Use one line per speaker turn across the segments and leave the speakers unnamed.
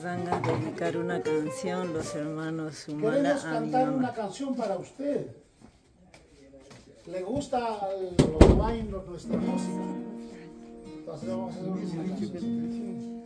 van a dedicar una canción los hermanos Humala
Queremos
a mi
cantar
mamá.
una canción para usted. ¿Le gusta los wine, nuestra música? Entonces vamos a hacer una canción.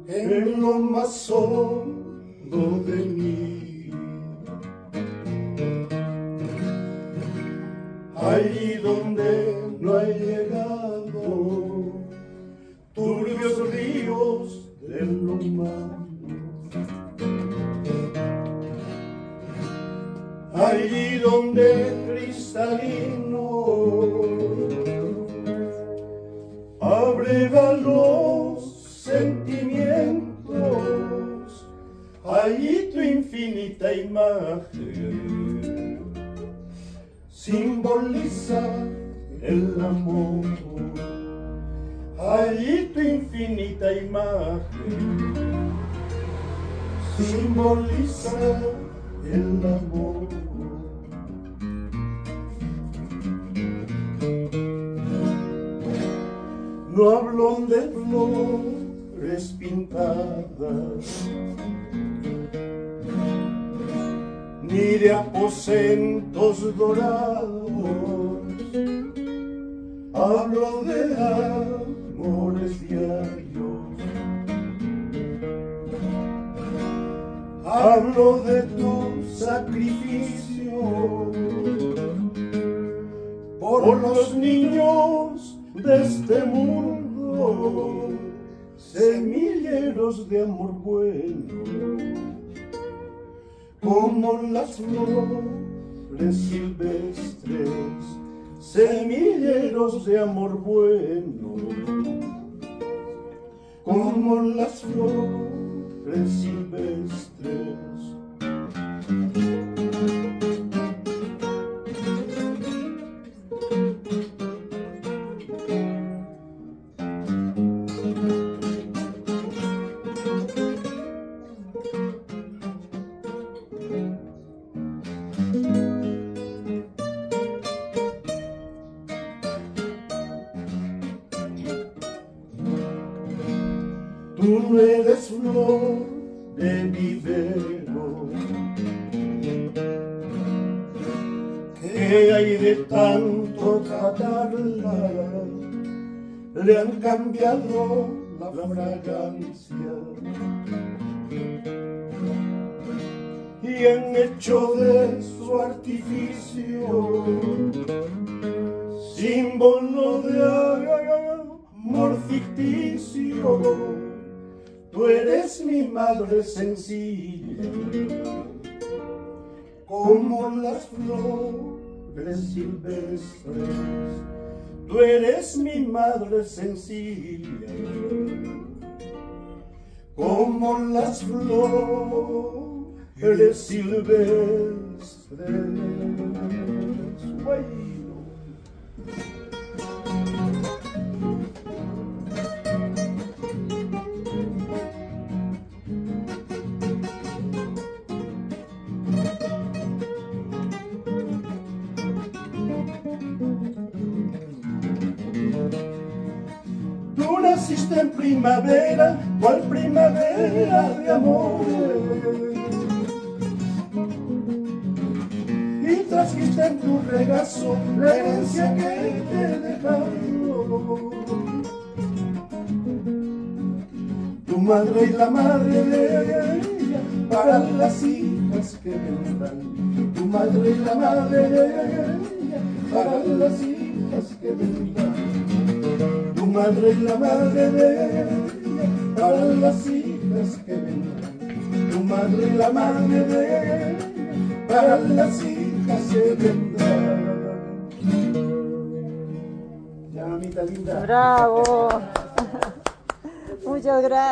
En lo más hondo de mí, allí donde no ha llegado turbios ríos del humano, allí donde cristalino abreva los sentimientos, allí tu infinita imagen simboliza el amor, allí tu infinita imagen simboliza el amor. No hablo de flores pintadas, ni de aposentos dorados, hablo de amores diarios, hablo de tu sacrificio por los niños de este mundo, semilleros de amor bueno, como las flores silvestres, semilleros de amor bueno, como las flores silvestres. Tú no eres flor de vivero, que hay de tanto tratarla, le han cambiado la fragancia y han hecho de su artificio símbolo de amor ficticio. Tú eres mi madre sencilla, como las flores silvestres. Tú eres mi madre sencilla, como las flores silvestres. Bueno. Tú naciste en primavera, cual primavera de amor, y trajiste en tu regazo la herencia que te he dejado. Tu madre y la madre de ella para las hijas que vendrán. Tu madre y la madre de ella para las hijas que vendrán. Tu madre y la madre de ella para las hijas que vendrán. Tu madre y la madre de ella para las hijas que vendrán. Ya, mamita linda.
¡Bravo! Muchas gracias.